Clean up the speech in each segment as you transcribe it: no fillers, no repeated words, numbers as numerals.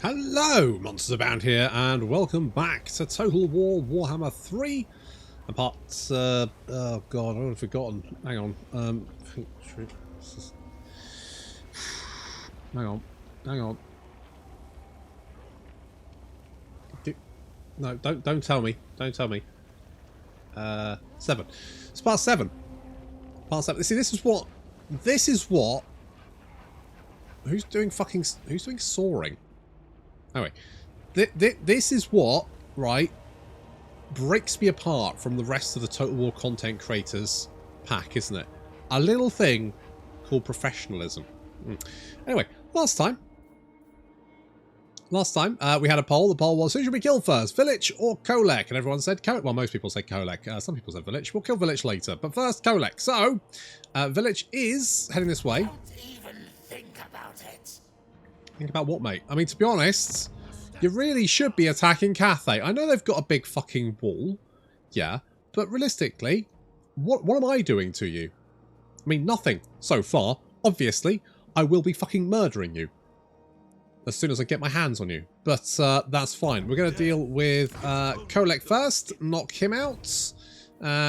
Hello, Monsters Abound here, and welcome back to Total War Warhammer 3. And part, oh god, I've forgotten. Hang on. Hang on. No, don't tell me. Don't tell me. 7. It's part 7. Part 7. See, this is what. Who's doing soaring? Anyway, this is what, right, breaks me apart from the rest of the Total War content creators pack, isn't it? A little thing called professionalism. Anyway, last time we had a poll. The poll was, who should we kill first, Village or Kolek? And everyone said Kolek. Well, most people said Kolek. Some people said Village. We'll kill Village later. But first, Kolek. So, Village is heading this way. Don't even think about it. Think about what, mate? I mean, to be honest, you really should be attacking Cathay. I know they've got a big fucking wall. Yeah. But realistically, what am I doing to you? I mean, nothing so far. Obviously, I will be fucking murdering you as soon as I get my hands on you. But that's fine. We're going to deal with Kolek first. Knock him out.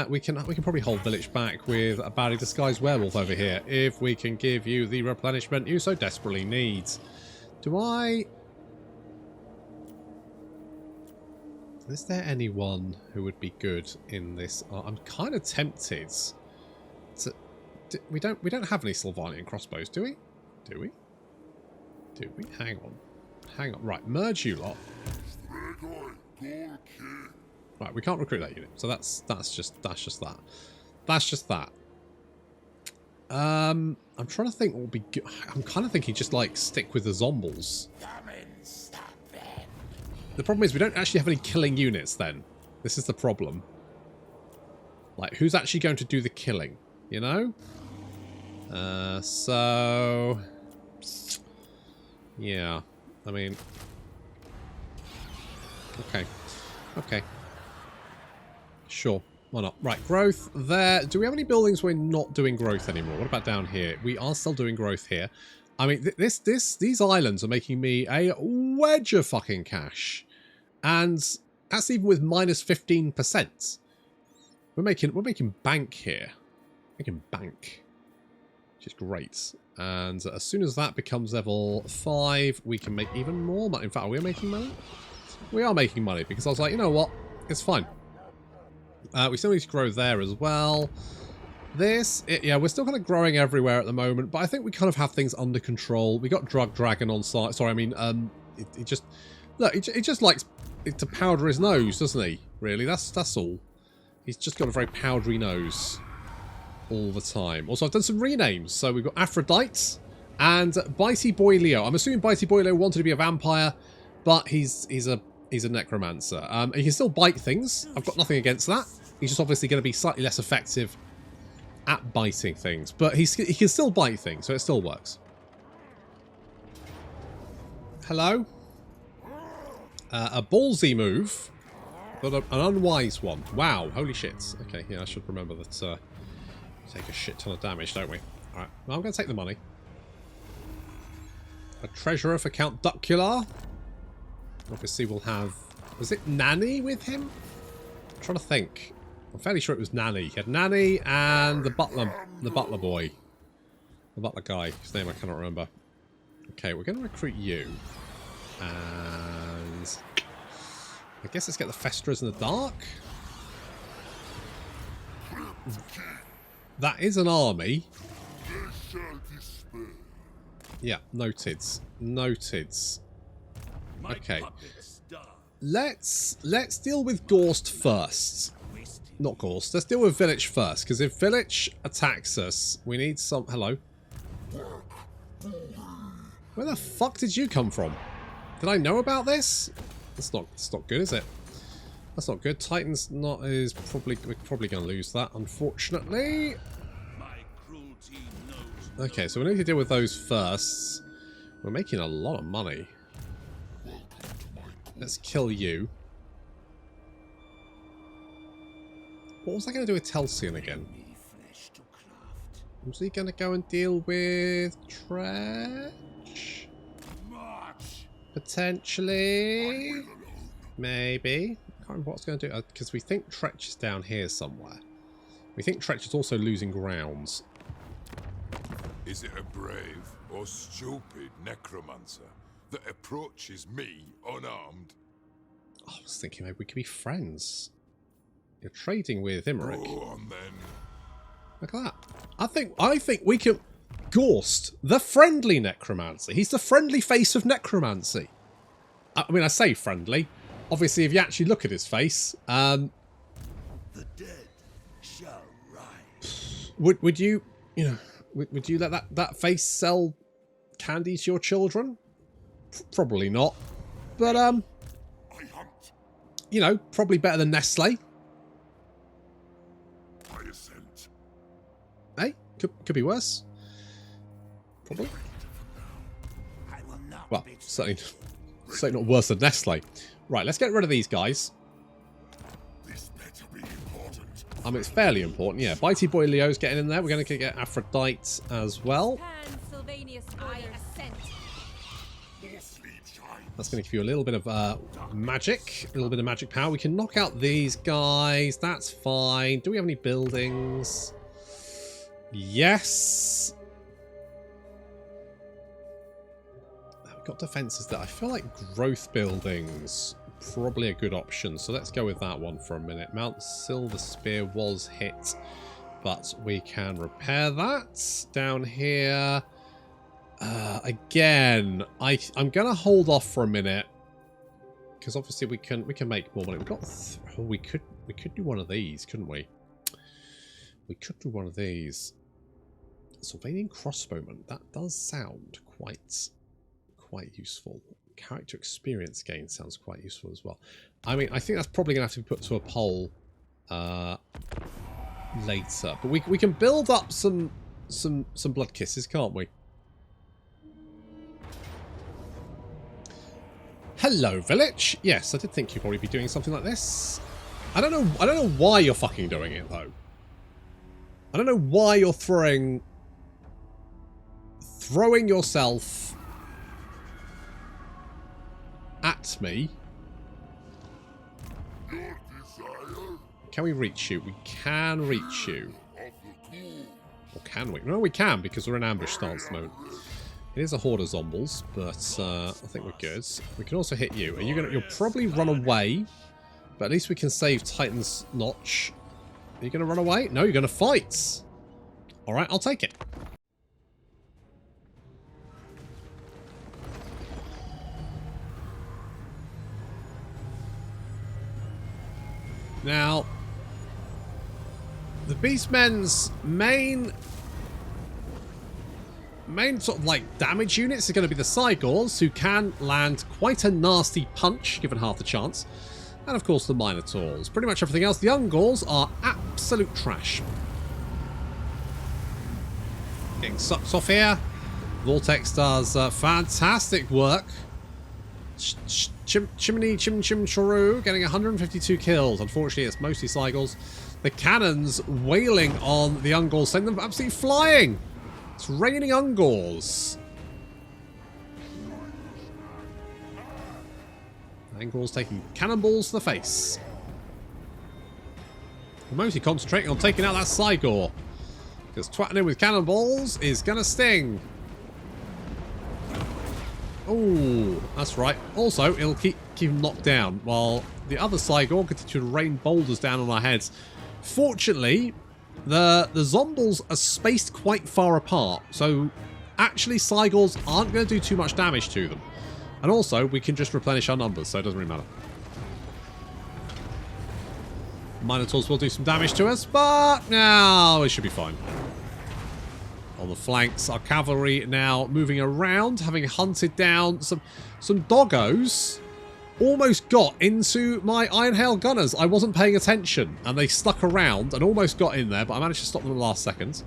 We can probably hold Village back with a badly disguised werewolf over here if we can give you the replenishment you so desperately need. Is there anyone who would be good in this? I'm kind of tempted to. We don't have any Sylvanian crossbows, do we? Do we? Hang on. Right, merge you lot. Right, we can't recruit that unit, so that's just that. That's just that. I'm trying to think what would be good. I'm kind of thinking just like stick with the zombies. The problem is we don't actually have any killing units then. This is the problem. Like, who's actually going to do the killing? You know? So... yeah. I mean... Okay. Sure. Why not? Right, growth there. Do we have any buildings we're not doing growth anymore? What about down here? We are still doing growth here. I mean, these islands are making me a wedge of fucking cash. And that's even with minus 15%. We're making bank here. Making bank. Which is great. And as soon as that becomes level 5, we can make even more money. In fact, are we making money? We are making money because I was like, you know what? It's fine. We still need to grow there as well. Yeah, we're still kind of growing everywhere at the moment, but I think we kind of have things under control. We got Drug Dragon on site. Sorry, I mean, it just likes it to powder his nose, doesn't he? Really, that's all. He's just got a very powdery nose all the time. Also, I've done some renames. So we've got Aphrodite and Bitey Boy Leo. I'm assuming Bitey Boy Leo wanted to be a vampire, but he's a necromancer. He can still bite things. I've got nothing against that. He's just obviously going to be slightly less effective at biting things, but he can still bite things, so it still works. Hello? A ballsy move, but an unwise one. Wow, holy shit. Okay, yeah, I should remember that take a shit ton of damage, don't we? Alright, well, I'm going to take the money. A treasurer for Count Ducula. Obviously, we'll have... was it Nanny with him? I'm trying to think. I'm fairly sure it was Nanny. He had Nanny and the butler boy. The butler guy, whose name I cannot remember. Okay, we're going to recruit you. And... I guess let's get the Festerers in the dark. That is an army. Yeah, noted. Okay. Let's deal with Ghorst first. Not Ghorst. Let's deal with Village first, because if Village attacks us, we need some... hello? Where the fuck did you come from? Did I know about this? That's not good, is it? That's not good. Titan's not is probably we're probably going to lose that, unfortunately. Okay, so we need to deal with those first. We're making a lot of money. Let's kill you. What was I going to do with Telsian again? Was he going to go and deal with Trash? Potentially. Maybe. Can't remember what it's going to do. Because we think Tretch is down here somewhere. We think Tretch is also losing grounds. Is it a brave or stupid necromancer that approaches me unarmed? I was thinking maybe we could be friends. You're trading with Imric. Go on then. Look at that. I think we can... Ghorst, the friendly necromancer. He's the friendly face of necromancy. I mean, I say friendly. Obviously, if you actually look at his face, The dead shall rise. would you, would you let that face sell candy to your children? Probably not. But I hunt. Probably better than Nestle. I assent. Hey, could be worse. Probably. I will not Well, be certainly not worse than Nestle. Right, let's get rid of these guys. This better be important. I mean, it's fairly important, yeah. Bitey Boy Leo's getting in there. We're going to get Aphrodite as well. That's going to give you a little bit of magic. A little bit of magic power. We can knock out these guys. That's fine. Do we have any buildings? Yes. We've got defenses there. I feel like growth buildings probably a good option. So let's go with that one for a minute. Mount Silver Spear was hit, but we can repair that. Down here, again, I'm gonna hold off for a minute because obviously we can make more money. We've got we could do one of these, couldn't we? We could do one of these. Sylvanian crossbowman. That does sound quite useful. Character experience gain sounds quite useful as well. I mean, I think that's probably going to have to be put to a poll later. But we can build up some blood kisses, can't we? Hello, village. Yes, I did think you'd probably be doing something like this. I don't know why you're fucking doing it though. I don't know why you're throwing yourself at me. Can we reach you? We can reach you. Or can we? No, we can because we're in ambush stance at the moment. It is a horde of zombies, but I think we're good. We can also hit you. You'll probably run away, but at least we can save Titan's Notch. Are you going to run away? No, you're going to fight. All right, I'll take it. Now, the Beastmen's main sort of like damage units are going to be the Igors, who can land quite a nasty punch given half the chance, and of course the Minotaurs. Pretty much everything else, the Ungors are absolute trash. Getting sucked off here. Vortex does fantastic work. Chimney Chim Charu getting 152 kills. Unfortunately, it's mostly Igors. The cannons wailing on the Ungors, sending them absolutely flying. It's raining Ungors. Ungors taking cannonballs to the face. We're mostly concentrating on taking out that Igor, because twatting him with cannonballs is gonna sting. Oh, that's right. Also, it'll keep him knocked down, while the other Igor continue to rain boulders down on our heads. Fortunately, the zombies are spaced quite far apart, so actually Igors aren't going to do too much damage to them. And also, we can just replenish our numbers, so it doesn't really matter. Minotaurs will do some damage to us, but no, it should be fine. On the flanks, our cavalry now moving around, having hunted down some doggos. Almost got into my Iron Hail gunners. I wasn't paying attention, and they stuck around and almost got in there, but I managed to stop them at the last second.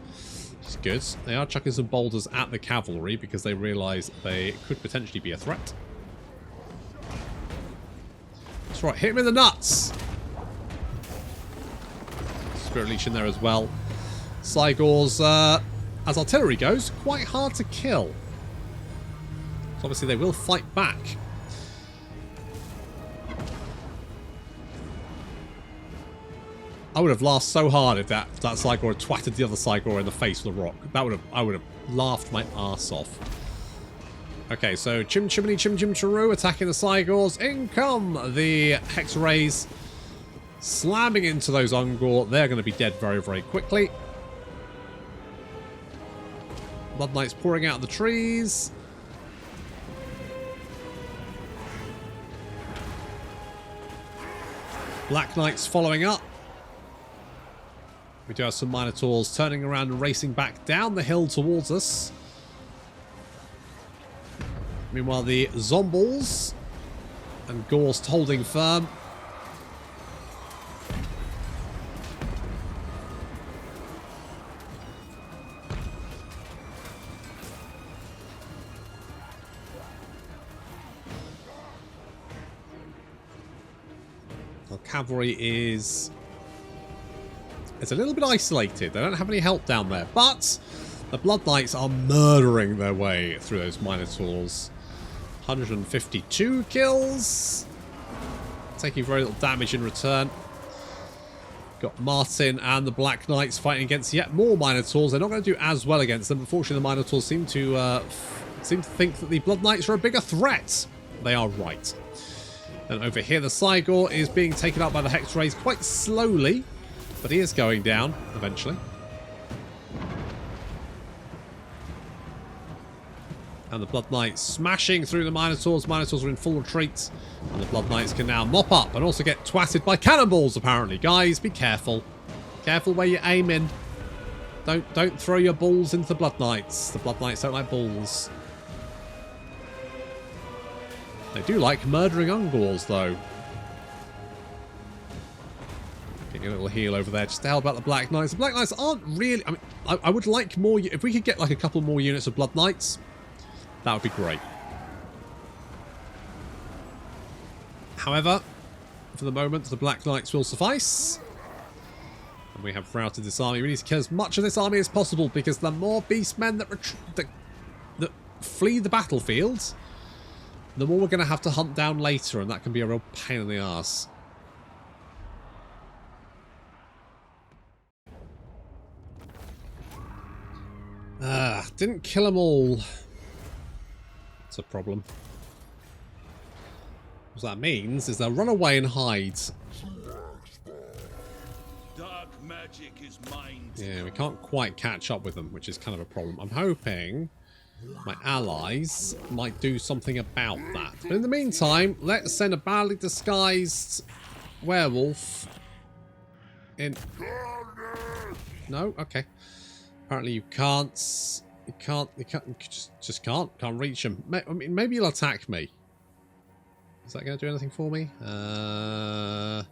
Which is good. They are chucking some boulders at the cavalry because they realise they could potentially be a threat. That's right, hit him in the nuts. Spirit Leech in there as well. Igors, as artillery goes, quite hard to kill. So obviously they will fight back I would have laughed so hard if that Cygor had twatted the other Cygor in the face with a rock. I would have laughed my arse off. Okay, so Chim Chimney Chim Chim Chiru attacking the Cygors. In come the Hex Rays. Slamming into those Ungor. They're going to be dead very, very quickly. Blood Knights pouring out of the trees. Black Knights following up. We do have some Minotaurs turning around and racing back down the hill towards us. Meanwhile, the Zombles and Ghorst holding firm. Our cavalry is a little bit isolated. They don't have any help down there, but the Blood Knights are murdering their way through those Minotaurs. 152 kills. Taking very little damage in return. Got Martin and the Black Knights fighting against yet more Minotaurs. They're not going to do as well against them. Unfortunately, the Minotaurs seem to think that the Blood Knights are a bigger threat. They are right. And over here, the Cygor is being taken up by the Hex Rays quite slowly, but he is going down eventually. And the Blood Knights smashing through the Minotaurs. Minotaurs are in full retreat. And the Blood Knights can now mop up and also get twatted by cannonballs, apparently. Guys, be careful. Careful where you're aiming. Don't throw your balls into the Blood Knights. The Blood Knights don't like balls. They do like murdering Ungors, though. Getting a little heal over there just to help out the Black Knights. The Black Knights aren't really... I mean, I would like more... If we could get like a couple more units of Blood Knights, that would be great. However, for the moment, the Black Knights will suffice. And we have routed this army. We need to kill as much of this army as possible, because the more beastmen that flee the battlefield, the more we're going to have to hunt down later, and that can be a real pain in the arse. Didn't kill them all. That's a problem. What that means is they'll run away and hide. Dark magic is mine. Yeah, we can't quite catch up with them, which is kind of a problem. I'm hoping my allies might do something about that. But in the meantime, let's send a badly disguised werewolf in. No? Okay. Apparently you can't. You just can't reach him. I mean, maybe he'll attack me. Is that going to do anything for me? Not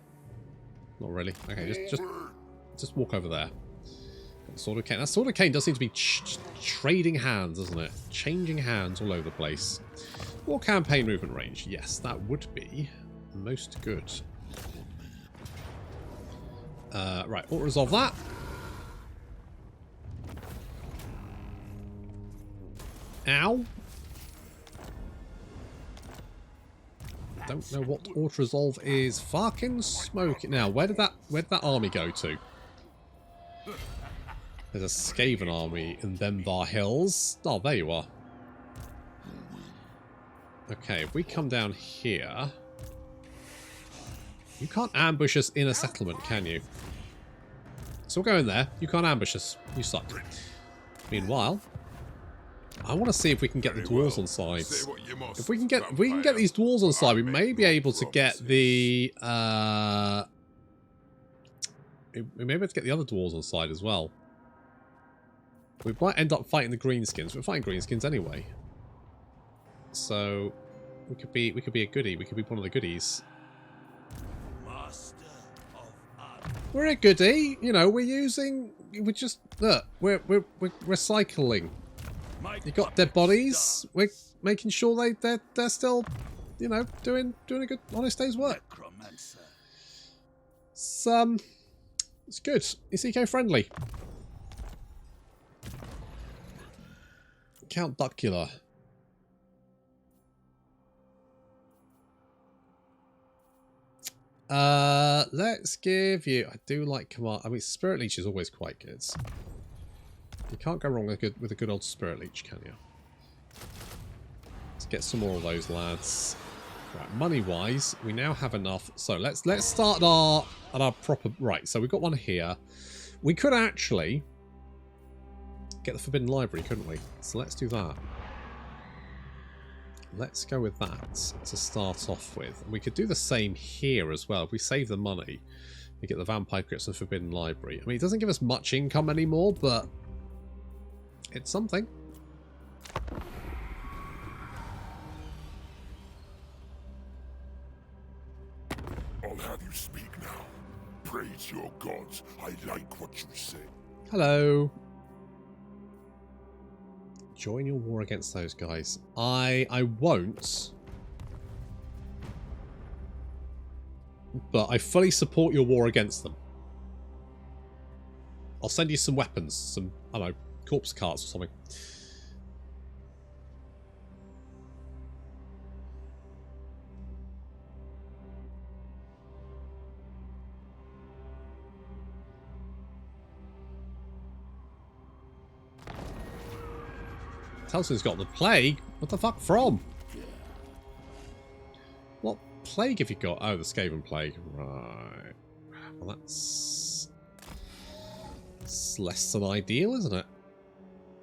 really. Okay, just walk over there. Sword of Cane. That Sword of Cane does seem to be trading hands, doesn't it? Changing hands all over the place. More campaign movement range. Yes, that would be most good. Right, we'll resolve that. Ow. Don't know what auto-resolve is. Fucking smoke. Now, where did that army go to? There's a Skaven army in them thar hills. Oh, there you are. Okay, if we come down here... You can't ambush us in a settlement, can you? So we'll go in there. You can't ambush us. You suck. Meanwhile, I want to see if we can get the dwarves on sides. If we can get these dwarves on side, we may be able to get the we may be able to get the other dwarves on side as well. We might end up fighting the greenskins. We're fighting greenskins anyway. So we could be a goodie. We could be one of the goodies. We're a goodie. You know, we're just look, we're recycling. You got dead bodies. We're making sure they're still, you know, doing a good honest day's work. It's good. It's eco friendly. Count Duckula. Let's give you... I do like command... I mean, Spirit Leech is always quite good. You can't go wrong with a good old Spirit Leech, can you? Let's get some more of those, lads. Right, money-wise, we now have enough. So let's start at our proper... Right, so we've got one here. We could actually get the Forbidden Library, couldn't we? So let's do that. Let's go with that to start off with. We could do the same here as well. If we save the money, we get the Vampire Crypts and Forbidden Library. I mean, it doesn't give us much income anymore, but it's something. I'll have you speak now. Praise your gods. I like what you say. Hello. Join your war against those guys. I won't. But I fully support your war against them. I'll send you some weapons. Some, I don't know, corpse carts or something. Telson's got the plague. What the fuck from? What plague have you got? Oh, the Skaven plague. Right. Well, that's less than ideal, isn't it?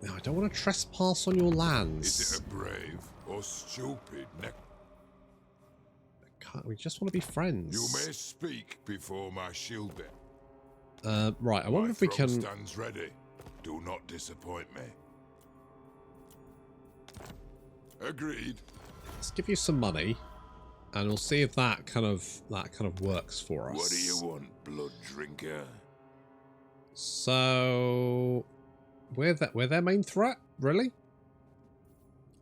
No, I don't want to trespass on your lands. Is it a brave or stupid We just want to be friends. You may speak before my shield bit. Right, I wonder if we can... stands ready. Do not disappoint me. Agreed. Let's give you some money, and we'll see if that kind of works for us. What do you want, blood drinker? So we're their main threat, really?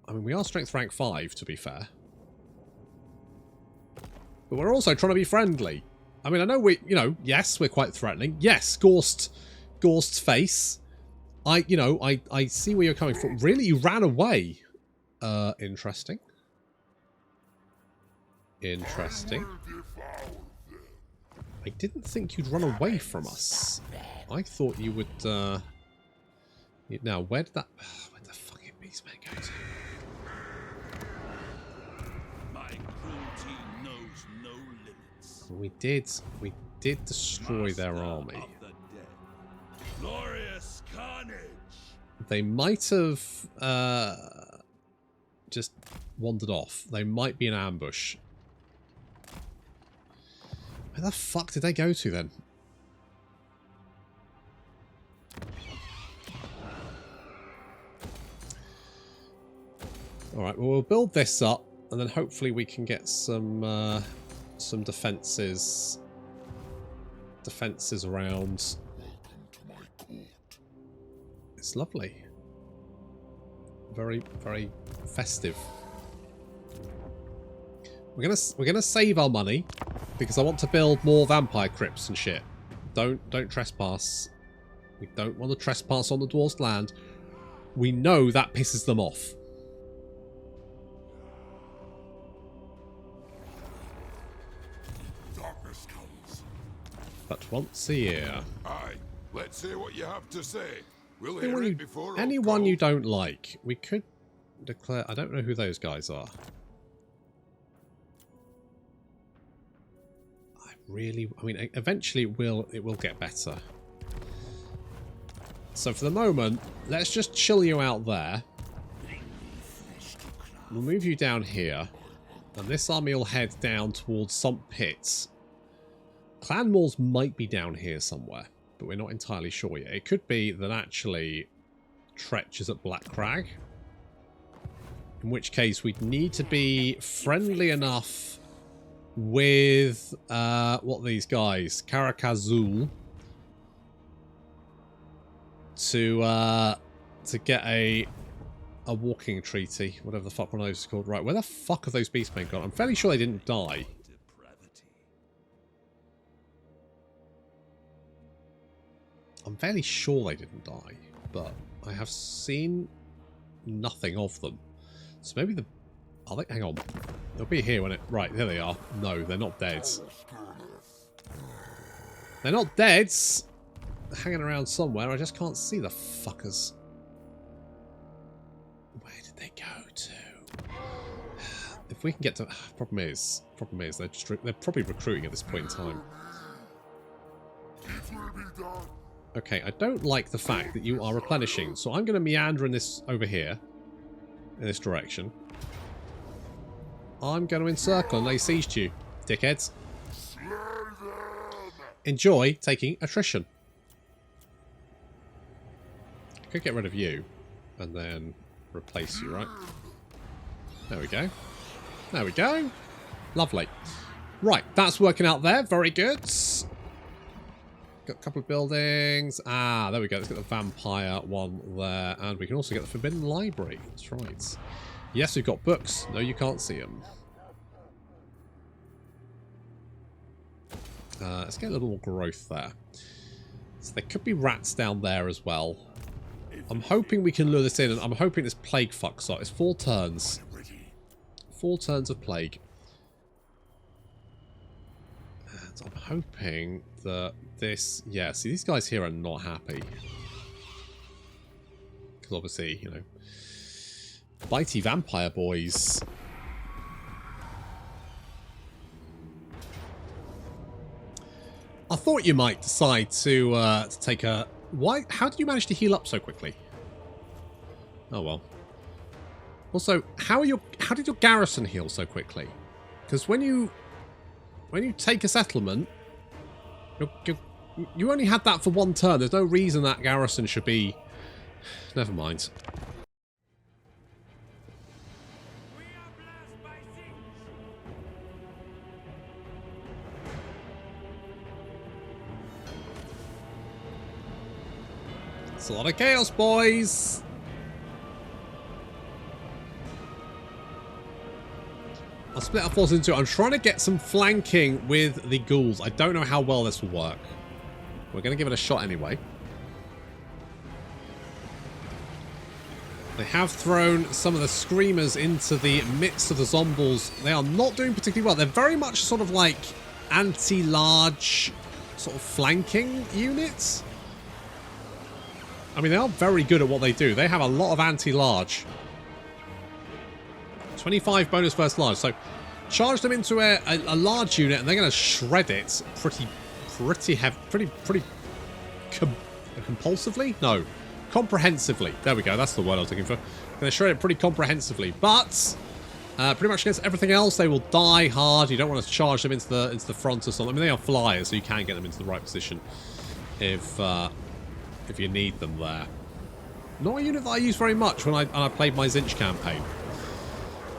I mean, we are strength rank 5, to be fair, but we're also trying to be friendly. I mean, I know yes, we're quite threatening. Yes, Ghorst's face. I see where you're coming from. Really, you ran away. Interesting. Interesting. I didn't think you'd run away from us. I thought you would, Now, where the fucking beastman go to? My cruelty knows no limits. We did destroy their army. Glorious carnage. They might have, just wandered off. They might be in ambush. Where the fuck did they go to then? Alright, well, we'll build this up and then hopefully we can get some defenses around. Welcome to my court. It's lovely. Very, very festive. We're gonna save our money because I want to build more vampire crypts and shit. Don't trespass. We don't want to trespass on the dwarves' land. We know that pisses them off. Darkness comes. But once a year. Aye, let's hear what you have to say. We'll hear it before Anyone you don't like, we could declare... I don't know who those guys are. I mean, eventually it will get better. So for the moment, let's just chill you out there. We'll move you down here. And this army will head down towards Sump Pits. Clan Moors might be down here somewhere, but we're not entirely sure yet. It could be that actually Tretch is at Black Crag. In which case we'd need to be friendly enough with what these guys, Karakazul, to get a walking treaty, whatever the fuck one of those is called. Right, where the fuck have those beastmen gone? I'm fairly sure they didn't die. I'm fairly sure they didn't die, but I have seen nothing of them. So maybe the... Hang on. They'll be here when it... Right, there they are. No, they're not dead. They're not dead. They're hanging around somewhere. I just can't see the fuckers. Where did they go to? If we can get to... Problem is they're probably recruiting at this point in time. Okay, I don't like the fact that you are replenishing, so I'm going to meander in this over here, in this direction. I'm going to encircle and lay siege to you, dickheads. Enjoy taking attrition. I could get rid of you and then replace you, right? There we go. There we go. Lovely. Right, that's working out there. Very good. Got a couple of buildings. Ah, there we go. Let's get the vampire one there. And we can also get the Forbidden Library. That's right. Yes, we've got books. No, you can't see them. Let's get a little more growth there. So there could be rats down there as well. I'm hoping we can lure this in, and I'm hoping this plague fucks up. It's 4 turns. 4 turns of plague. And I'm hoping that this... Yeah, see, these guys here are not happy. Because obviously, you know... Bitey vampire boys. I thought you might decide to take a... Why? How did you manage to heal up so quickly? Oh well. Also, how did your garrison heal so quickly? Because when you take a settlement, you only had that for 1 turn. There's no reason that garrison should be... Never mind. It's a lot of chaos, boys. I'll split our forces into it. I'm trying to get some flanking with the ghouls. I don't know how well this will work. We're going to give it a shot anyway. They have thrown some of the screamers into the midst of the zombies. They are not doing particularly well. They're very much sort of like anti-large sort of flanking units. I mean, they are very good at what they do. They have a lot of anti-large. 25 bonus first large. So, charge them into a large unit, and they're going to shred it pretty compulsively? No, comprehensively. There we go. That's the word I was looking for. Going to shred it pretty comprehensively, but pretty much against everything else, they will die hard. You don't want to charge them into the front or something. I mean, they are flyers, so you can get them into the right position if you need them there. Not a unit that I use very much when I played my Zinch campaign.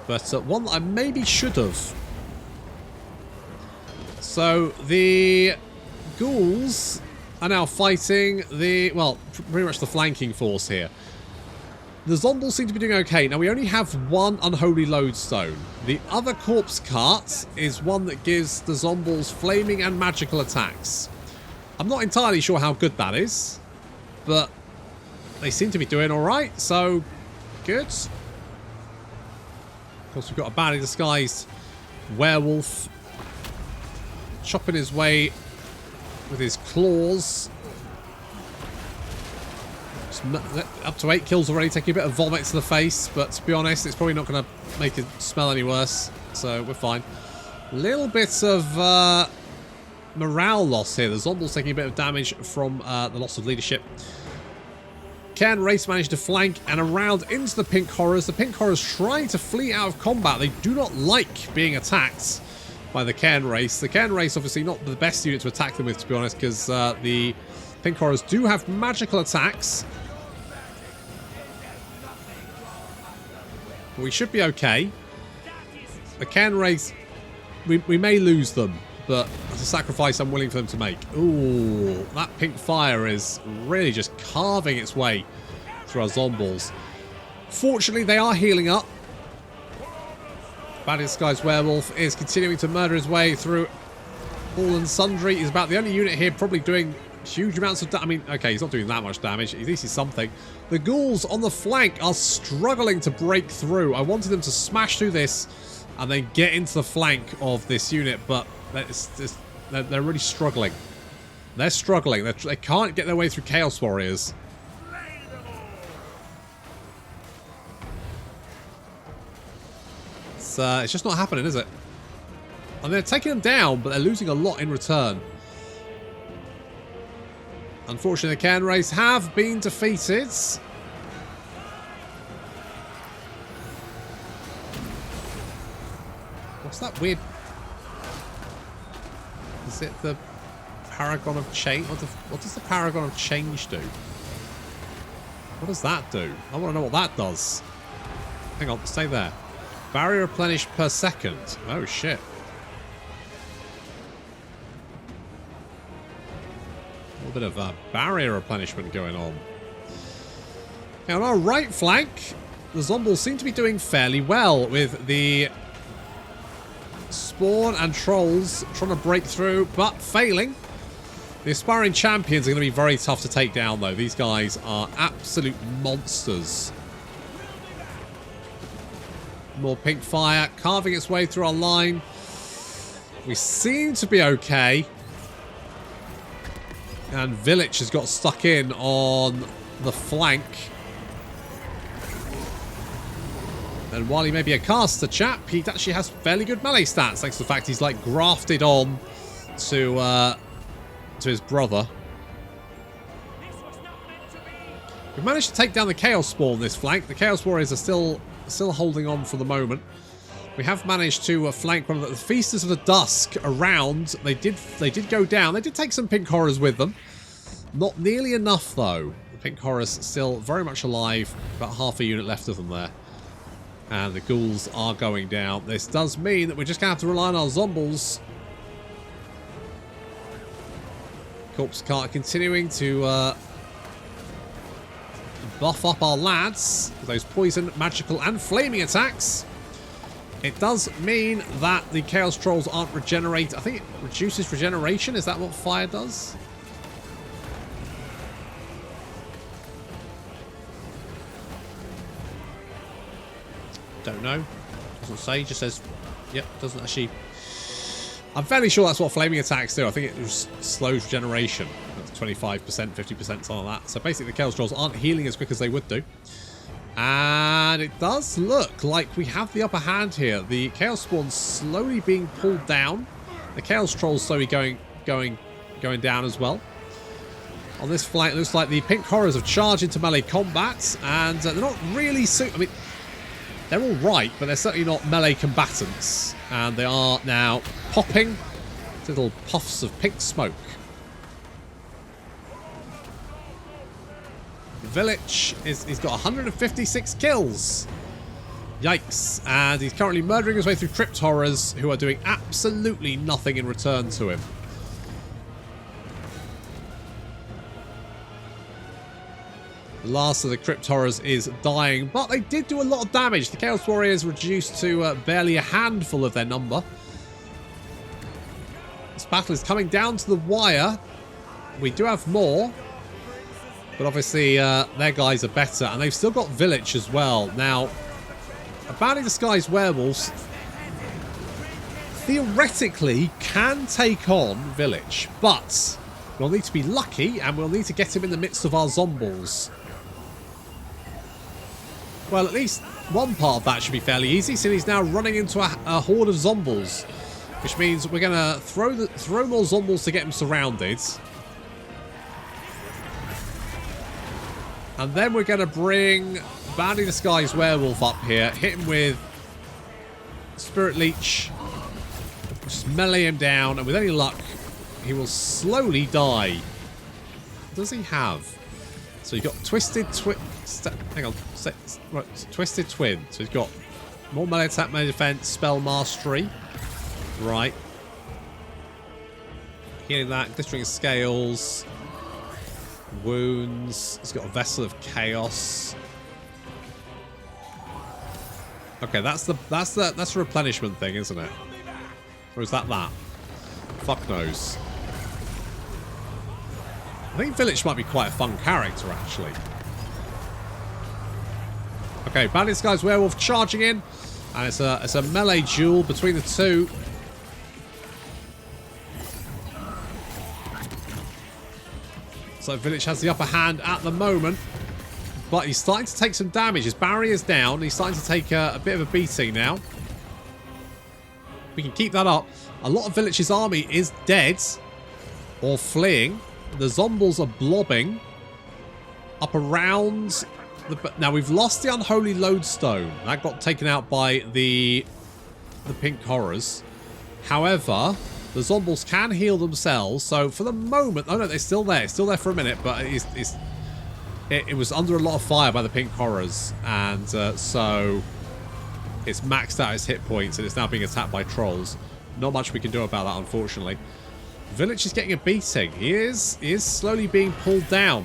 But one that I maybe should have. So, the ghouls are now fighting the... Well, pretty much the flanking force here. The zombies seem to be doing okay. Now, we only have 1 unholy lodestone. The other corpse cart is one that gives the zombies flaming and magical attacks. I'm not entirely sure how good that is. But they seem to be doing alright, so good. Of course, we've got a badly disguised werewolf chopping his way with his claws. Up to 8 kills already, taking a bit of vomit to the face, but to be honest, it's probably not going to make it smell any worse, so we're fine. A little bit of morale loss here. The zombies taking a bit of damage from the loss of leadership. Cairn Race managed to flank and around into the Pink Horrors. The Pink Horrors trying to flee out of combat. They do not like being attacked by the Cairn Race. The Cairn Race obviously not the best unit to attack them with, to be honest, because the Pink Horrors do have magical attacks. But we should be okay. The Cairn Race, we may lose them, but it's a sacrifice I'm willing for them to make. Ooh, that pink fire is really just carving its way through our zombies. Fortunately, they are healing up. Badly disguised werewolf is continuing to murder his way through all and sundry. He's about the only unit here probably doing huge amounts of damage. I mean, okay, he's not doing that much damage. At least he's something. The ghouls on the flank are struggling to break through. I wanted them to smash through this and then get into the flank of this unit, but they're really struggling. They're struggling. They can't get their way through Chaos Warriors. It's just not happening, is it? And they're taking them down, but they're losing a lot in return. Unfortunately, the Cairn race have been defeated. What's that weird... Is it the Paragon of Change? What does the Paragon of Change do? What does that do? I want to know what that does. Hang on, stay there. Barrier replenished per second. Oh, shit. A little bit of barrier replenishment going on. Now, on our right flank, the Zombies seem to be doing fairly well with the Spawn and Trolls trying to break through, but failing. The Aspiring Champions are going to be very tough to take down, though. These guys are absolute monsters. More pink fire carving its way through our line. We seem to be okay. And Village has got stuck in on the flank. And while he may be a caster chap, he actually has fairly good melee stats, thanks to the fact he's like grafted on to his brother. We've managed to take down the Chaos Spawn this flank. The Chaos Warriors are still holding on for the moment. We have managed to flank one of the Feasters of the Dusk around. They did go down. They did take some Pink Horrors with them. Not nearly enough, though. The Pink Horrors still very much alive. About half a unit left of them there. And the Ghouls are going down. This does mean that we're just going to have to rely on our Zombies. Corpse Cart continuing to buff up our lads with those poison, magical, and flaming attacks. It does mean that the Chaos Trolls aren't regenerate. I think it reduces regeneration. Is that what fire does? Don't know. Doesn't say. Just says, yep, doesn't actually. I'm fairly sure that's what flaming attacks do. I think it just slows regeneration. That's 25%, 50%, something like that. So basically the Chaos Trolls aren't healing as quick as they would do. And it does look like we have the upper hand here. The Chaos Spawn's slowly being pulled down. The Chaos Troll's slowly going down as well. On this flank, it looks like the Pink Horrors have charged into melee combat. And they're not really... I mean, they're all right, but they're certainly not melee combatants. And they are now popping little puffs of pink smoke. The Village he's got 156 kills. Yikes. And he's currently murdering his way through Crypt Horrors, who are doing absolutely nothing in return to him. The last of the Crypt Horrors is dying, but they did do a lot of damage. The Chaos Warriors reduced to barely a handful of their number. This battle is coming down to the wire. We do have more, but obviously their guys are better, and they've still got Village as well. Now, a badly disguised werewolves theoretically can take on Village, but we'll need to be lucky, and we'll need to get him in the midst of our Zombies. Well, at least one part of that should be fairly easy, since he's now running into a horde of Zombies, which means we're going to throw more Zombies to get him surrounded. And then we're going to bring badly disguised werewolf up here, hit him with Spirit Leech, just melee him down, and with any luck, he will slowly die. What does he have? So you've got Twisted Twin. Hang on. Right, Twisted Twin. So he's got more melee attack, melee defense, spell mastery. Right. Healing that, glittering scales, wounds. He's got a Vessel of Chaos. Okay, that's a replenishment thing, isn't it? Or is that? Fuck knows. I think Village might be quite a fun character, actually. Okay, Bandit Sky's Werewolf charging in. And it's a melee duel between the two. So Village has the upper hand at the moment. But he's starting to take some damage. His barrier's down. He's starting to take a bit of a beating now. We can keep that up. A lot of Village's army is dead. Or fleeing. The zombies are blobbing. Up around... Now, we've lost the Unholy Lodestone. That got taken out by the Pink Horrors. However, the zombies can heal themselves. So, for the moment... Oh, no, they're still there. Still there for a minute, but it was under a lot of fire by the Pink Horrors. And so, it's maxed out its hit points, and it's now being attacked by trolls. Not much we can do about that, unfortunately. Village is getting a beating. He is slowly being pulled down.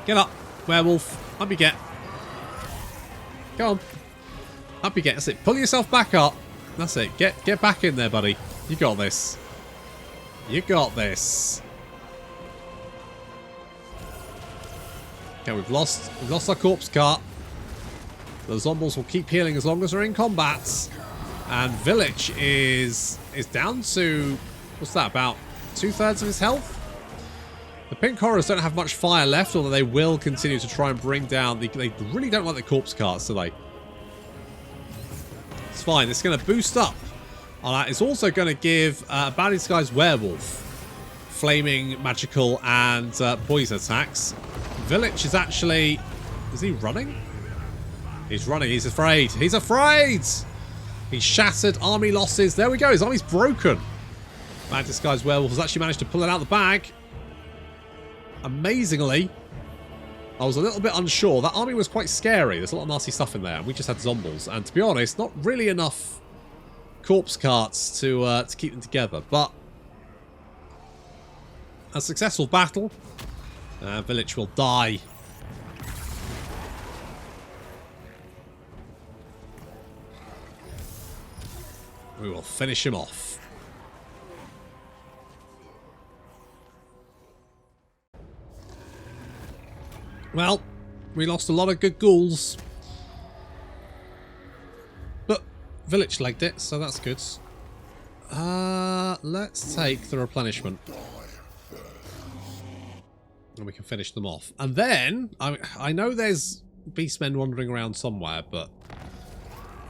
Get up, werewolf. Up you get. Go on. Up you get. That's it. Pull yourself back up. That's it. Get back in there, buddy. You got this. You got this. Okay, we've lost our corpse cart. The zombies will keep healing as long as they're in combat. And Village is down to, what's that, about 2/3 of his health? The Pink Horrors don't have much fire left, although they will continue to try and bring down the... They really don't like the corpse carts, do they? It's fine. It's going to boost up. It's also going to give Bad Disguised Werewolf flaming, magical, and poison attacks. Village is actually... Is he running? He's running. He's afraid. He's afraid! He's shattered. Army losses. There we go. His army's broken. Bad Disguised Werewolf has actually managed to pull it out of the bag. Amazingly, I was a little bit unsure. That army was quite scary. There's a lot of nasty stuff in there. We just had zombies. And to be honest, not really enough corpse carts to keep them together. But a successful battle. Village will die. We will finish him off. Well, we lost a lot of good ghouls. But Village legged it, so that's good. Let's take the replenishment. And we can finish them off. And then, I know there's beastmen wandering around somewhere, but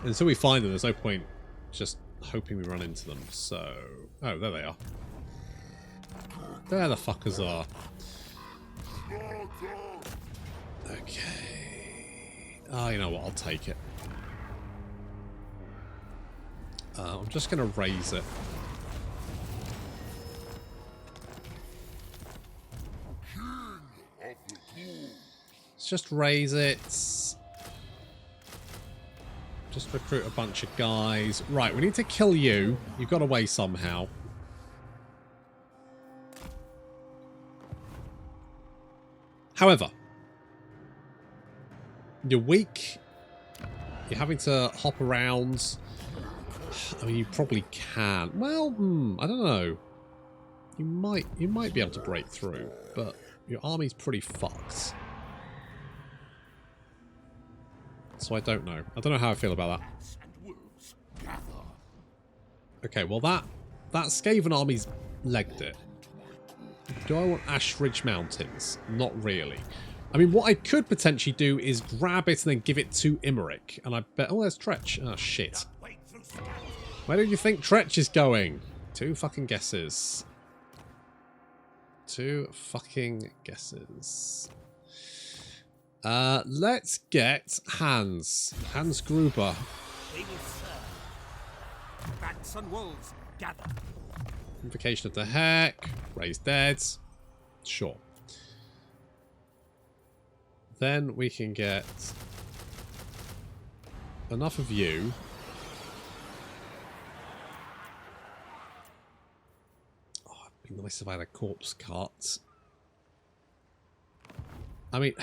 until we find them, there's no point just hoping we run into them. So, oh, there they are. There the fuckers are. Okay. Oh, you know what? I'll take it. I'm just going to raise it. Let's just raise it. Just recruit a bunch of guys. Right, we need to kill you. You got away somehow. However, you're weak. You're having to hop around. I mean, you probably can. Well, I don't know. You might be able to break through, but your army's pretty fucked. So I don't know. I don't know how I feel about that. Okay, well that Skaven army's legged it. Do I want Ash Ridge Mountains? Not really. I mean, what I could potentially do is grab it and then give it to Immerick. And I bet... Oh, there's Tretch. Oh, shit. Where do you think Tretch is going? 2 fucking guesses. 2 fucking guesses. Let's get Hans. Hans Gruber. Bats and wolves gather. Invocation of the Heck. Raise Dead. Sure. Then we can get enough of you. Oh, it'd be nice if I had a corpse cart. I mean,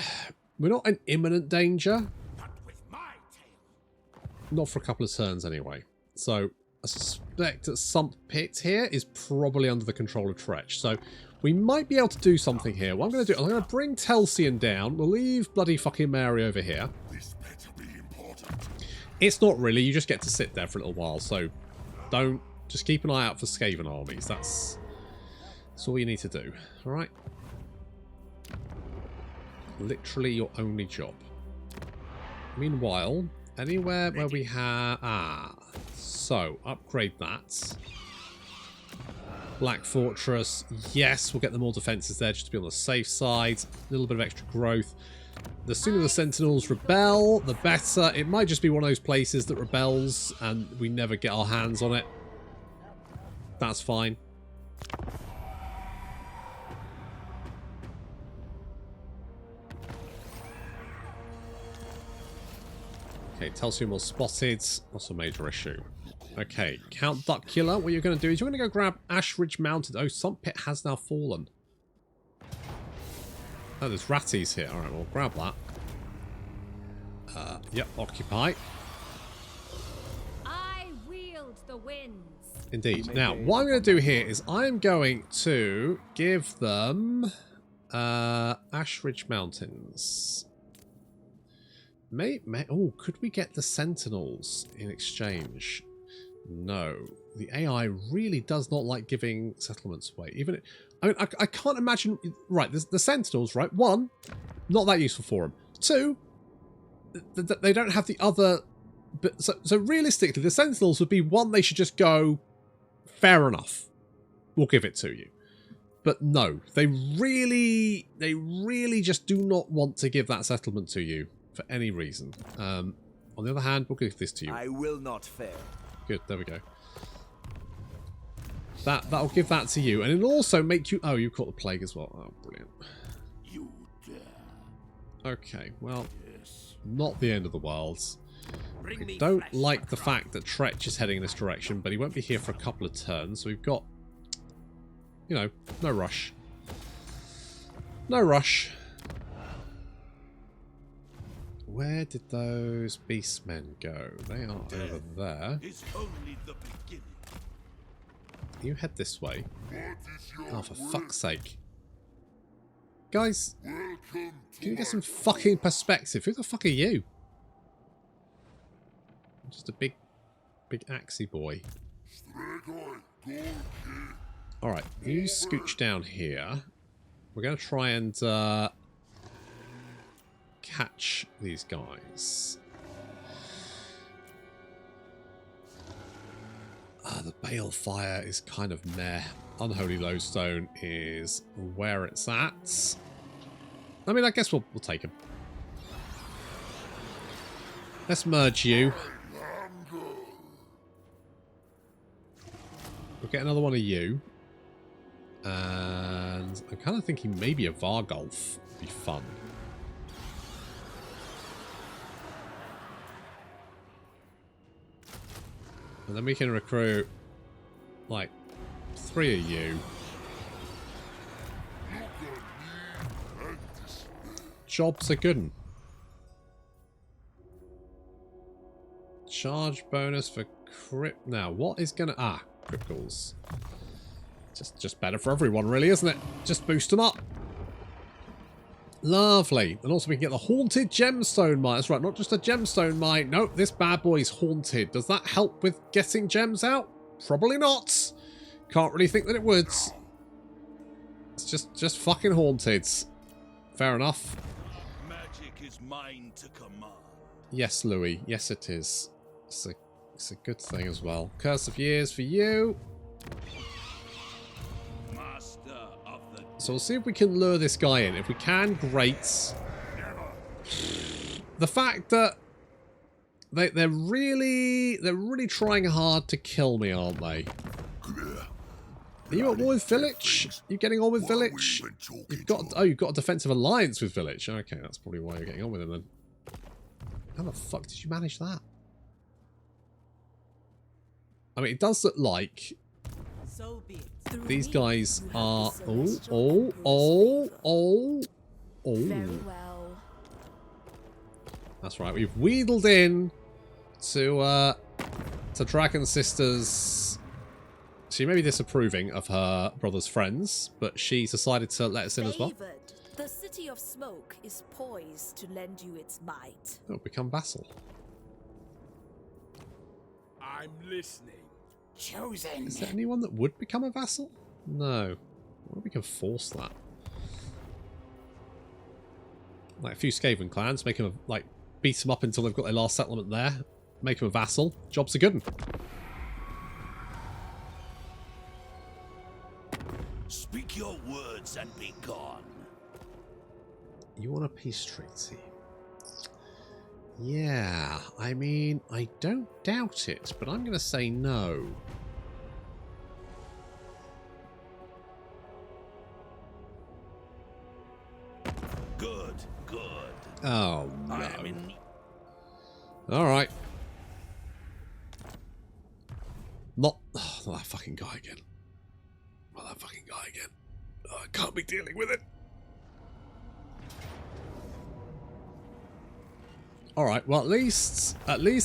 we're not in imminent danger. Not with my tail. Not for a couple of turns anyway. So I suspect that some pit here is probably under the control of Tretch. So we might be able to do something here. What I'm going to do, I'm going to bring Telsian down. We'll leave bloody fucking Mary over here. This better be important. It's not really. You just get to sit there for a little while. So don't... Just keep an eye out for Skaven armies. That's all you need to do. Alright? Literally your only job. Meanwhile, anywhere where we have... So, upgrade that. Black Fortress. Yes, we'll get the more defences there just to be on the safe side. A little bit of extra growth. The sooner the Sentinels rebel, the better. It might just be one of those places that rebels and we never get our hands on it. That's fine. Okay, Telsium was spotted. That's a major issue. Okay, Count Duckula, what you're going to do is you're going to go grab Ashridge Mounted. Oh, some pit has now fallen. Oh, there's ratties here. Alright, we'll grab that. Yep, occupy. I wield the winds. Indeed. Now, what I'm going to do here is I'm going to give them Ashridge Mountains. Oh, could we get the Sentinels in exchange? No. The AI really does not like giving settlements away. Even, I mean, I can't imagine... Right, the Sentinels, right? One, not that useful for them. Two, they don't have the other... But so realistically, the Sentinels would be one, they should just go, fair enough, we'll give it to you. But no, they really just do not want to give that settlement to you for any reason. On the other hand, we'll give this to you. I will not fail. Good, there we go. That'll give that to you, and it'll also make you... Oh, you caught the plague as well. Oh, brilliant. You dare. Okay, well, Yes. not the end of the world. Bring I me don't flesh like and the blood. fact that Tretch is heading in this direction, but he won't be here for a couple of turns, so we've got, you know, no rush. No rush. Where did those beastmen go? They are over there. It's only the beginning. You head this way. What is your Oh, for will? fuck's sake. Guys, Welcome can to you get my some fucking perspective? Who the fuck are you? I'm just a big axey boy. Stregoi, Gorky. Alright, you scooch down here. We're going to try and catch these guys. The Balefire is kind of meh. Unholy Lodestone is where it's at. I mean, I guess we'll take him. Let's merge you. We'll get another one of you. And I'm kind of thinking maybe a Vargulf would be fun. And then we can recruit, like, 3 of you. Jobs are good. Charge bonus for crypt. Now, what is gonna... cripples. Just better for everyone, really, isn't it? Just boost them up. Lovely. And also we can get the Haunted Gemstone Mine. That's right, not just a Gemstone Mine. Nope, this bad boy's haunted. Does that help with getting gems out? Probably not. Can't really think that it would. It's just fucking haunted. Fair enough. Magic is mine to command. Yes, Louis. Yes, it is. It's a good thing as well. Curse of Years for you. Master of the So we'll see if we can lure this guy in. If we can, great. The fact that they're really trying hard to kill me, aren't they? Are you at war with Village? You getting on with Village? You've got you've got a defensive alliance with Village. Okay, that's probably why you're getting on with him then. How the fuck did you manage that? I mean, it does look like So be it. these guys are... Very Oh. well. That's right. We've wheedled in to Dragon Sisters. She may be disapproving of her brother's friends, but she's decided to let us in as well. David, the City of Smoke is poised to lend you its might. Oh, become vassal. I'm listening. Chosen. Is there anyone that would become a vassal? No. Well, we can force that. Like a few Skaven clans, make them, like, beat them up until they've got their last settlement there. Make them a vassal. Job's a good one. Speak your words and be gone. You want a peace treaty? Yeah, I mean, I don't doubt it, but I'm going to say no. Good, good. Oh, no. I am in... Alright. Not that fucking guy again. Not that fucking guy again. Oh, I can't be dealing with it. Alright, well at least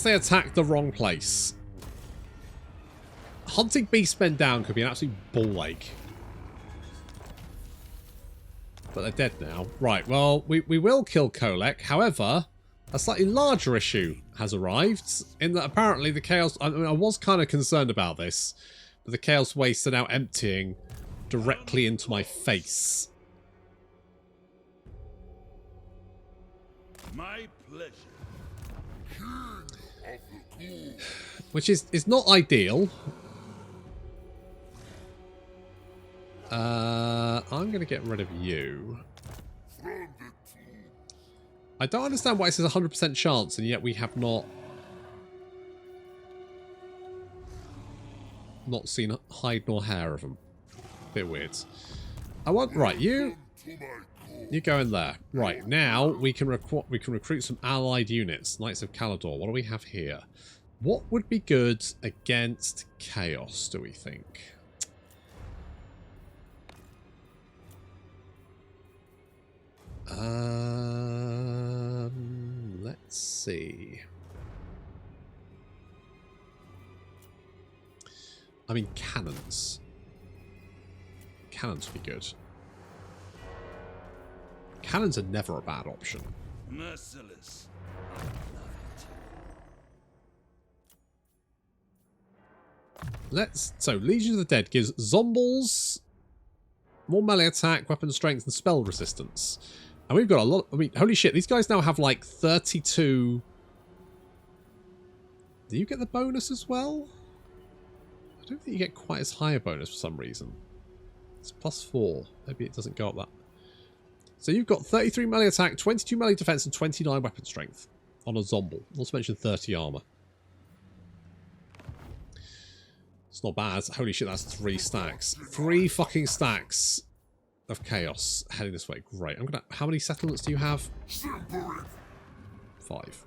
they attacked the wrong place. Hunting beastmen down could be an absolute ball ache. But they're dead now. Right, well, we will kill Kolek. However, a slightly larger issue has arrived in that apparently the Chaos... I mean, I was kind of concerned about this, but the Chaos Wastes are now emptying directly into my face. My pleasure. Which is not ideal. I'm going to get rid of you. I don't understand why it says 100% chance and yet we have not seen hide nor hair of them. Bit weird. I want... Right, you go in there. Right, now we can recruit some allied units. Knights of Caledor. What do we have here? What would be good against Chaos, do we think? Let's see. I mean, cannons. Cannons would be good. Cannons are never a bad option. Merciless. So Legion of the Dead gives Zombles more melee attack, weapon strength, and spell resistance. And we've got a lot. I mean, holy shit, these guys now have like 32. Do you get the bonus as well? I don't think you get quite as high a bonus for some reason. It's +4. Maybe it doesn't go up that. So you've got 33 melee attack, 22 melee defense, and 29 weapon strength on a Zomble. Not to mention 30 armor. It's not bad. Holy shit, that's 3 stacks. 3 fucking stacks of chaos heading this way. Great. I'm gonna... How many settlements do you have? 5.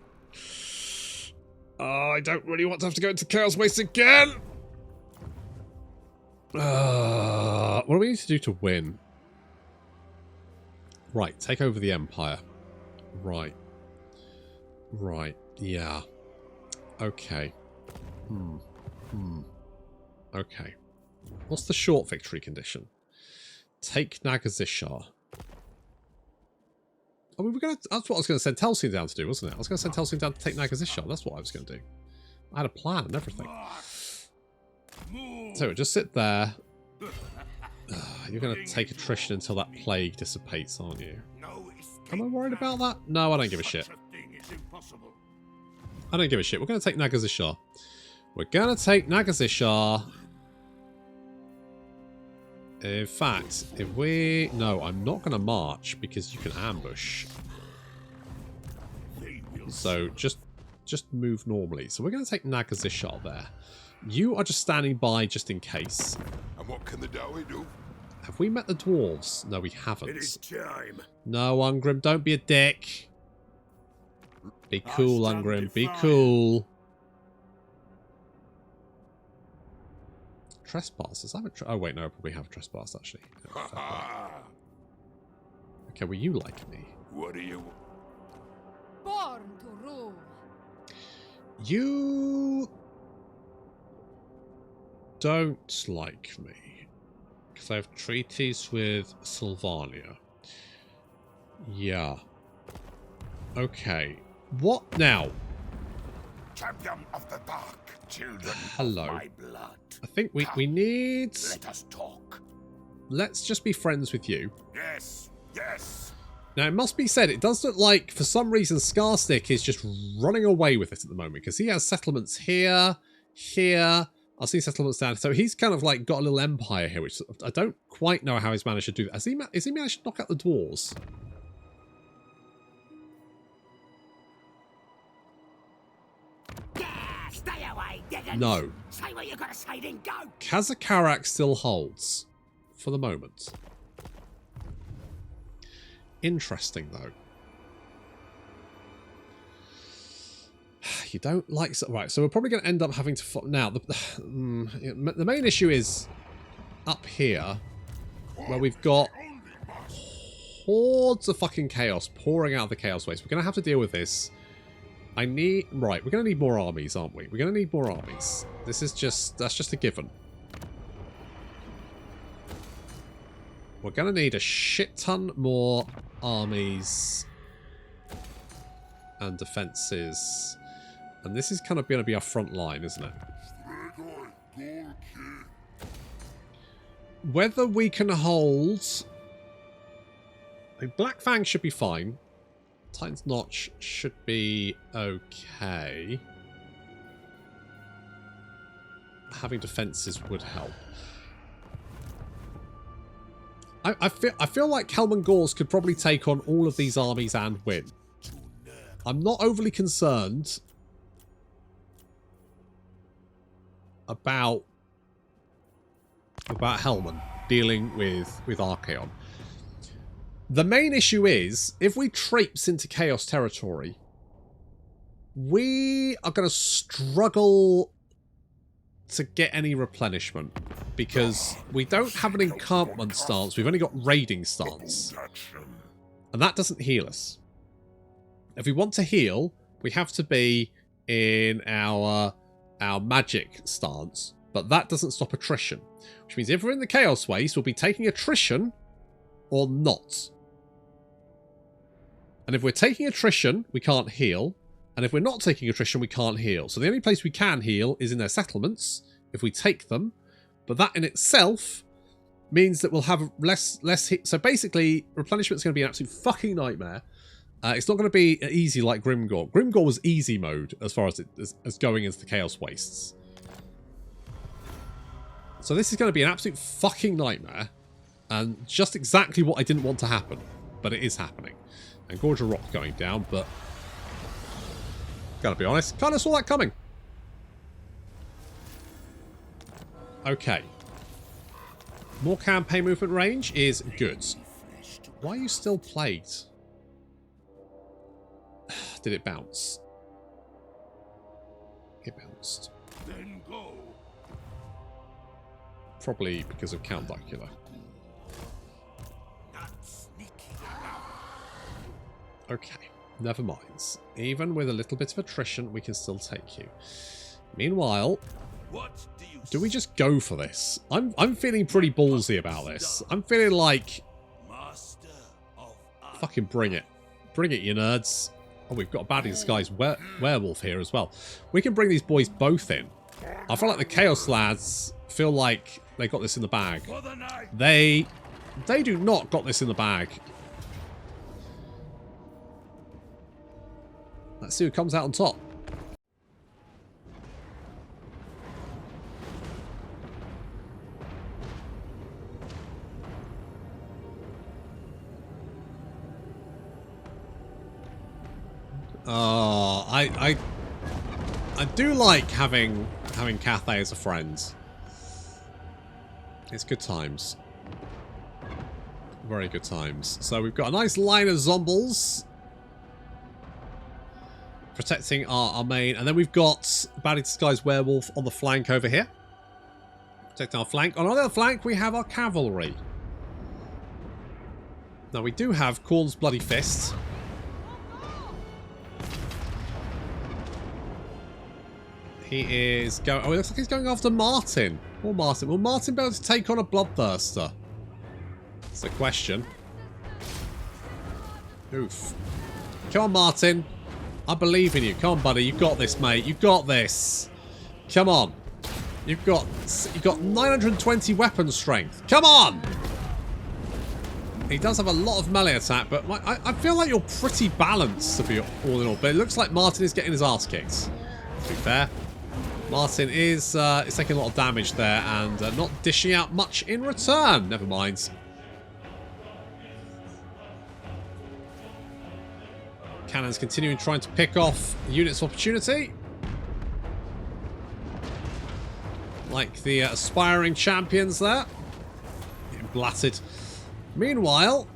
Oh, I don't really want to have to go into Chaos Waste again! What do we need to do to win? Right, take over the Empire. Right. Right, yeah. Okay. Okay. What's the short victory condition? Take Nagazishar. I mean, that's what I was going to send Telsin down to do, wasn't it? I was going to send Telsin down to take Nagazishar. That's what I was going to do. I had a plan and everything. So just sit there. You're going to take attrition until that plague dissipates, aren't you? Am I worried about that? No, I don't give a shit. I don't give a shit. We're going to take Nagazishar. We're going to take Nagazishar. In fact, if we... No, I'm not going to march because you can ambush. So just move normally. So we're going to take Nagazishar there. You are just standing by just in case. And what can the Dowie do? Have we met the dwarves? No, we haven't. It is time. No, Ungrim, don't be a dick. Be cool, Ungrim. Be cool. Trespassers. Oh, wait, no, I probably have trespassed, actually. Okay, well, you like me. What do you... Born to rule. You... don't like me. Because I have treaties with Sylvania. Yeah. Okay. What now? champion of the dark, children Hello. of my blood. I think we need... Let us talk. Let's just be friends with you. Yes, yes. Now, it must be said, it does look like, for some reason, Scarstick is just running away with it at the moment, because he has settlements here, here. I see settlements down. So he's kind of like got a little empire here, which I don't quite know how he's managed to do that. Has he managed to knock out the dwarves? Yeah, stay away, Diggins. No. Say what you gotta say, then go. Kazakarak still holds, for the moment. Interesting, though. You don't like... Right, so we're probably going to end up having to... Now, the main issue is up here, where we've got hordes of fucking chaos pouring out of the chaos waste. We're going to have to deal with this. Right, we're going to need more armies, aren't we? We're going to need more armies. This is just... That's just a given. We're going to need a shit ton more armies and defences. And this is kind of going to be our front line, isn't it? Whether we can hold... I mean, Black Fang should be fine. Titan's Notch should be okay. Having defences would help. I feel like Helman Ghorst could probably take on all of these armies and win. I'm not overly concerned about Helman dealing with Archaon. The main issue is, if we traipse into Chaos territory, we are going to struggle to get any replenishment, because we don't have an encampment stance, we've only got raiding stance. And that doesn't heal us. If we want to heal, we have to be in our magic stance, but that doesn't stop attrition. Which means if we're in the Chaos Waste, we'll be taking attrition or not. And if we're taking attrition, we can't heal. And if we're not taking attrition, we can't heal. So the only place we can heal is in their settlements, if we take them. But that in itself means that we'll have less hit. So basically, replenishment is going to be an absolute fucking nightmare. It's not going to be easy like Grimgor. Grimgor was easy mode as far as going into the Chaos Wastes. So this is going to be an absolute fucking nightmare. And just exactly what I didn't want to happen. But it is happening. And Gorge of Rock going down, but... Gotta be honest, kind of saw that coming. Okay. More campaign movement range is good. Why are you still plagued? Did it bounce? It bounced. Then go. Probably because of Count Dracula. Okay, never mind. Even with a little bit of attrition, we can still take you. Meanwhile, do we just go for this? I'm feeling pretty ballsy about this. I'm feeling like... Fucking bring it. Bring it, you nerds. Oh, we've got a baddie disguised werewolf here as well. We can bring these boys both in. I feel like the Chaos lads feel like they got this in the bag. They do not got this in the bag. Let's see who comes out on top. Oh, I do like having Cathay as a friend. It's good times. Very good times. So we've got a nice line of zombies protecting our main, and then we've got Baddie Disguised Werewolf on the flank over here. Protecting our flank. On the other flank, we have our cavalry. Now, we do have Khorne's Bloody Fist. He is going... Oh, it looks like he's going after Martin. Poor Martin. Will Martin be able to take on a Bloodthirster? That's a question. Oof. Come on, Martin. I believe in you. Come on, buddy. You've got this, mate. You've got this. Come on. You've got 920 weapon strength. Come on! He does have a lot of melee attack, but I feel like you're pretty balanced to be all in all. But it looks like Martin is getting his ass kicked. To be fair. Martin is taking a lot of damage there and not dishing out much in return. Never mind. Cannons continuing trying to pick off units of opportunity. Like the aspiring champions there. Getting blatted. Meanwhile,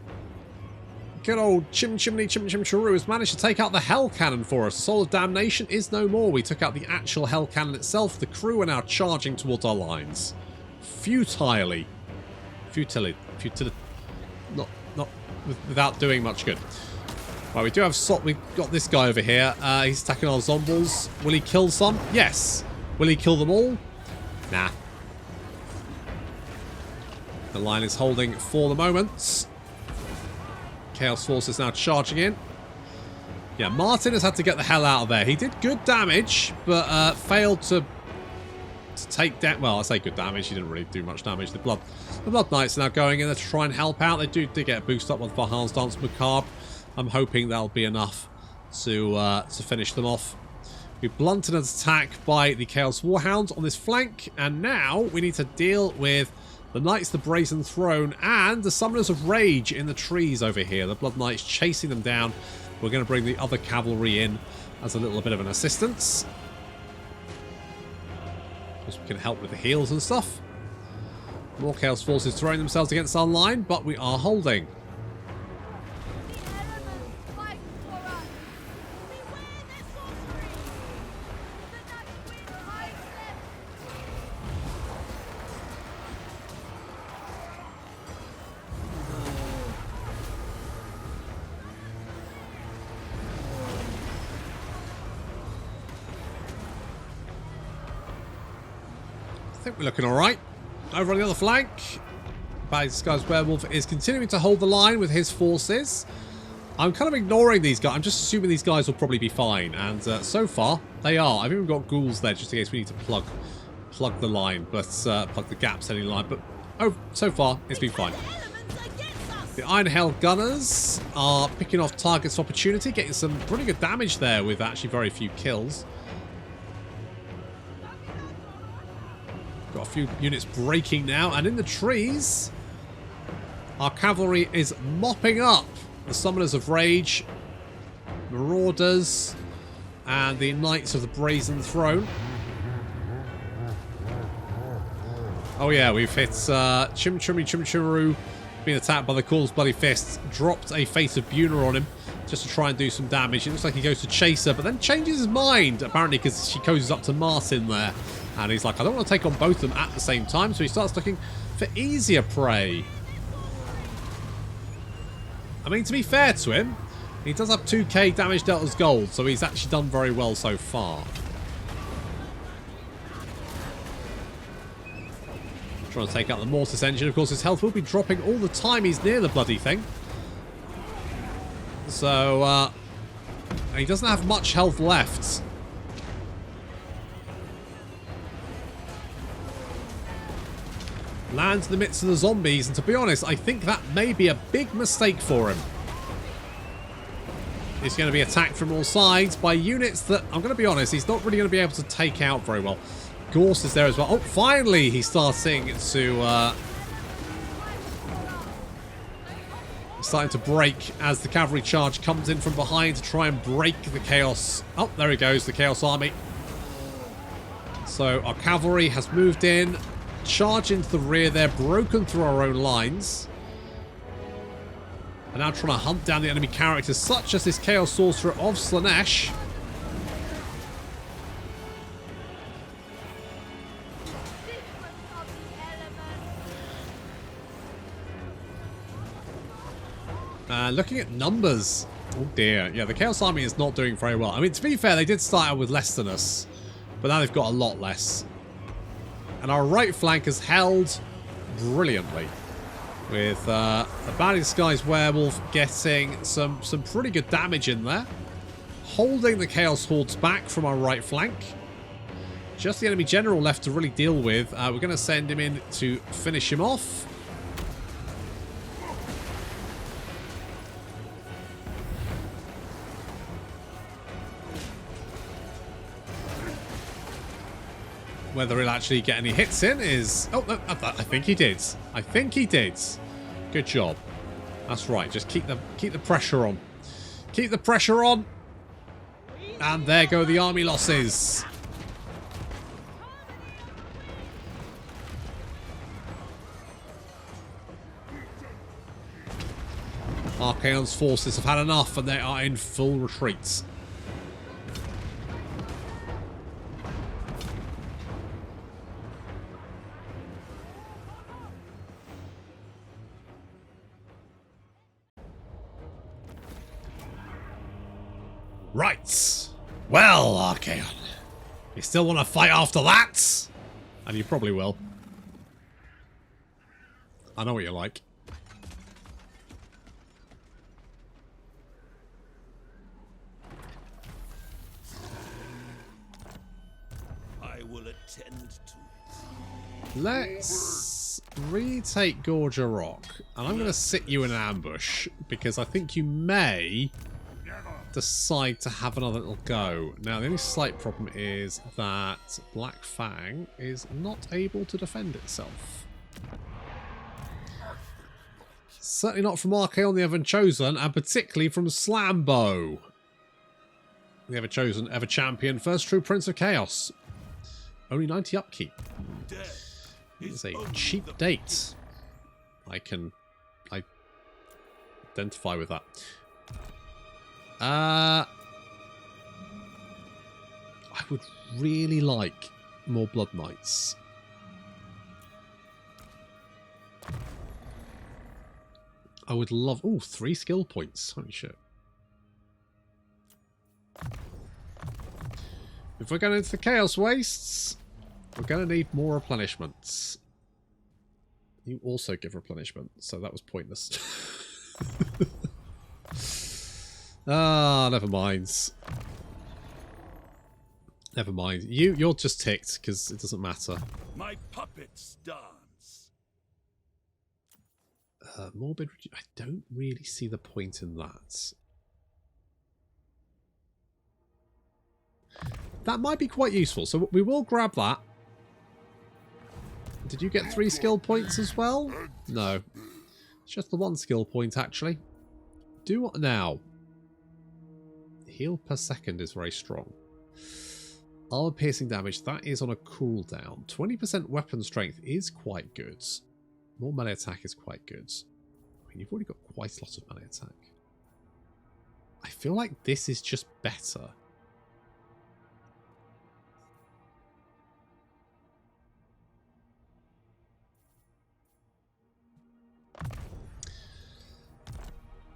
good old Chimney has managed to take out the Hell Cannon for us. The Soul of Damnation is no more. We took out the actual Hell Cannon itself. The crew are now charging towards our lines. Futilely. Not without doing much good. Right, we do have we've got this guy over here. He's attacking our zombies. Will he kill some? Yes. Will he kill them all? Nah. The line is holding for the moment. Chaos Force is now charging in. Yeah, Martin has had to get the hell out of there. He did good damage, but failed to take down. Well, I say good damage. He didn't really do much damage. The Blood Knights are now going in there to try and help out. They do get a boost up with Valhall's Dance Macabre. I'm hoping that'll be enough to finish them off. We blunted an attack by the Chaos Warhound on this flank, and now we need to deal with the Knights of the Brazen Throne and the Summoners of Rage in the trees over here. The Blood Knights chasing them down. We're going to bring the other cavalry in as a little bit of an assistance. Just we can help with the heals and stuff. More Chaos Forces throwing themselves against our line, but we are holding. I think we're looking alright. Over on the other flank, Bastion's Werewolf is continuing to hold the line with his forces. I'm kind of ignoring these guys. I'm just assuming these guys will probably be fine. And so far, they are. I've even got ghouls there just in case we need to plug the line. But plug the gaps in the line. But so far, it's been fine. The Iron Hell Gunners are picking off targets of opportunity. Getting some pretty good damage there with actually very few kills. Got a few units breaking now, and in the trees, our cavalry is mopping up the Summoners of Rage, Marauders, and the Knights of the Brazen Throne. Oh yeah, we've hit Chimchuru being attacked by the Call's Bloody Fists, dropped a Face of Buna on him just to try and do some damage. It looks like he goes to chase her, but then changes his mind, apparently because she cozies up to Martin there. And he's like, I don't want to take on both of them at the same time, so he starts looking for easier prey. I mean, to be fair to him, he does have 2k damage dealt as gold, so he's actually done very well so far. Trying to take out the Mortis engine. Of course, his health will be dropping all the time he's near the bloody thing. So, he doesn't have much health left. Lands in the midst of the zombies, and to be honest, I think that may be a big mistake for him. He's going to be attacked from all sides by units that, I'm going to be honest, he's not really going to be able to take out very well. Ghorst is there as well. Oh, finally he's starting to break as the cavalry charge comes in from behind to try and break the chaos. Oh, there he goes, the Chaos Army. So our cavalry has moved in. Charge into the rear there, broken through our own lines. And now trying to hunt down the enemy characters, such as this Chaos Sorcerer of Slaanesh. Looking at numbers. Oh dear. Yeah, the Chaos Army is not doing very well. I mean, to be fair, they did start out with less than us. But now they've got a lot less. And our right flank has held brilliantly. With the Battle Disguised Werewolf getting some pretty good damage in there. holding the Chaos Hordes back from our right flank. Just the enemy general left to really deal with. We're going to send him in to finish him off. Whether he'll actually get any hits in is... Oh, no, I think he did. I think he did. Good job. That's right. Just keep the pressure on. Keep the pressure on. And there go the army losses. Archaon's forces have had enough and they are in full retreat. Right. Well, Archaon. You still want to fight after that? And you probably will. I know what you're like. I will attend to it. Let's retake Gorger Rock. And I'm going to sit you in an ambush because I think you may decide to have another little go. Now, the only slight problem is that Black Fang is not able to defend itself. Certainly not from Archaon the Ever-Chosen, and particularly from Slambo. The Ever-Chosen, Ever-Champion, first true Prince of Chaos. Only 90 upkeep. It's a cheap date. I can identify with that. I would really like more Blood Knights. I would love... Oh, 3 skill points. Holy shit. If we're going into the Chaos Wastes, we're going to need more replenishments. You also give replenishment, so that was pointless. Ah, never mind. Never mind. You're just ticked because it doesn't matter. My puppets dance. Morbid. I don't really see the point in that. That might be quite useful, so we will grab that. Did you get 3 skill points as well? No. It's just the 1 skill point, actually. Do what now? Heal per second is very strong. Armor piercing damage, that is on a cooldown. 20% weapon strength is quite good. More melee attack is quite good. I mean, you've already got quite a lot of melee attack. I feel like this is just better.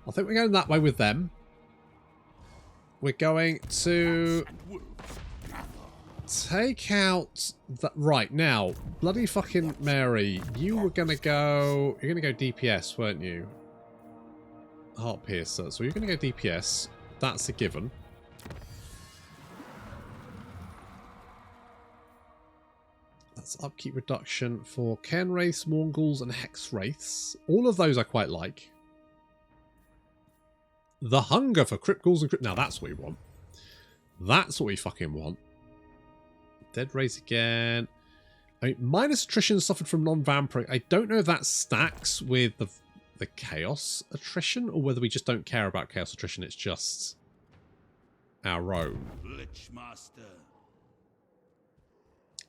I think we're going that way with them. We're going to take out that. Right now, bloody fucking Mary, you were gonna go. You're gonna go DPS, weren't you? Heart Piercer. So you're gonna go DPS. That's a given. That's upkeep reduction for Cairn Wraiths, Morghuls, and Hex Wraiths. All of those I quite like. The hunger for Crypt Ghouls and Crypt... Now that's what we want. That's what we fucking want. Dead Race again. I mean, minus attrition suffered from non-vampiric. I don't know if that stacks with the Chaos attrition or whether we just don't care about Chaos attrition. It's just our own. Lichmaster.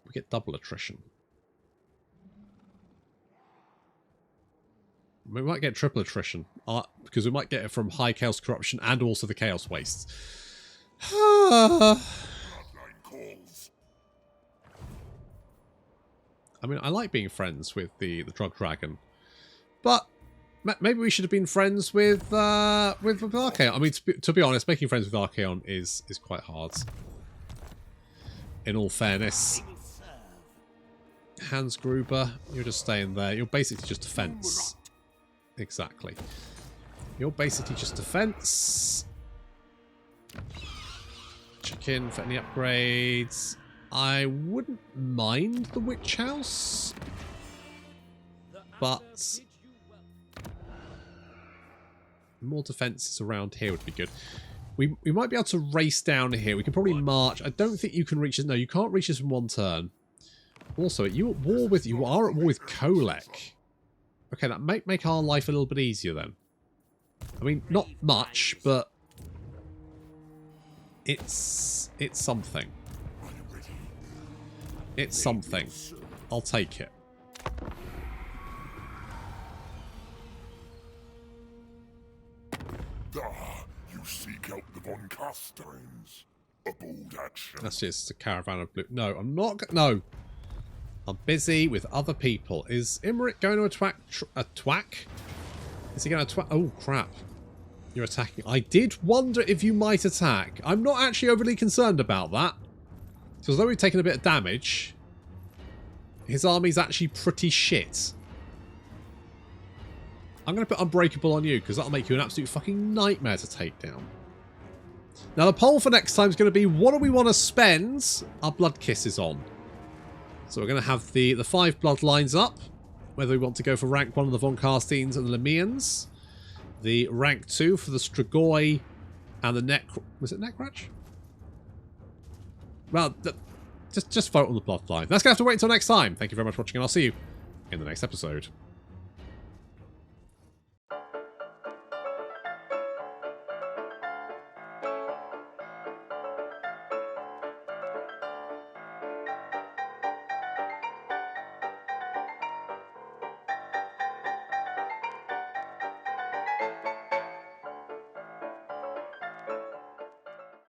We get double attrition. We might get triple attrition, because we might get it from high Chaos Corruption and also the Chaos Wastes. I mean, I like being friends with the Drug Dragon, but maybe we should have been friends with Archaon. I mean, to be honest, making friends with Archaon is quite hard. In all fairness. Hans Gruber, you're just staying there. You're basically just defense. Exactly. You're basically just defense. Check in for any upgrades. I wouldn't mind the Witch House, but more defences around here would be good. We might be able to race down here. We can probably march. I don't think you can reach this. No, you can't reach this in one turn. Also, you are at war with Kolek. Okay, that might make our life a little bit easier then. I mean, not much, but it's something. It's something. I'll take it. You seek out the Von Castellans. A bold action. That's just a caravan of blue. No, I'm not. No. I'm busy with other people. Is Imrit going to attack? Is he going to Oh, crap. You're attacking. I did wonder if you might attack. I'm not actually overly concerned about that. So although we've taken a bit of damage, his army's actually pretty shit. I'm going to put Unbreakable on you because that'll make you an absolute fucking nightmare to take down. Now the poll for next time is going to be, what do we want to spend our Blood Kisses on? So we're going to have the 5 bloodlines up, whether we want to go for rank 1 of the Von Carsteins and the Lemians, the rank 2 for the Strigoi and the Was it Necrach? Well, just vote on the bloodline. That's going to have to wait until next time. Thank you very much for watching, and I'll see you in the next episode.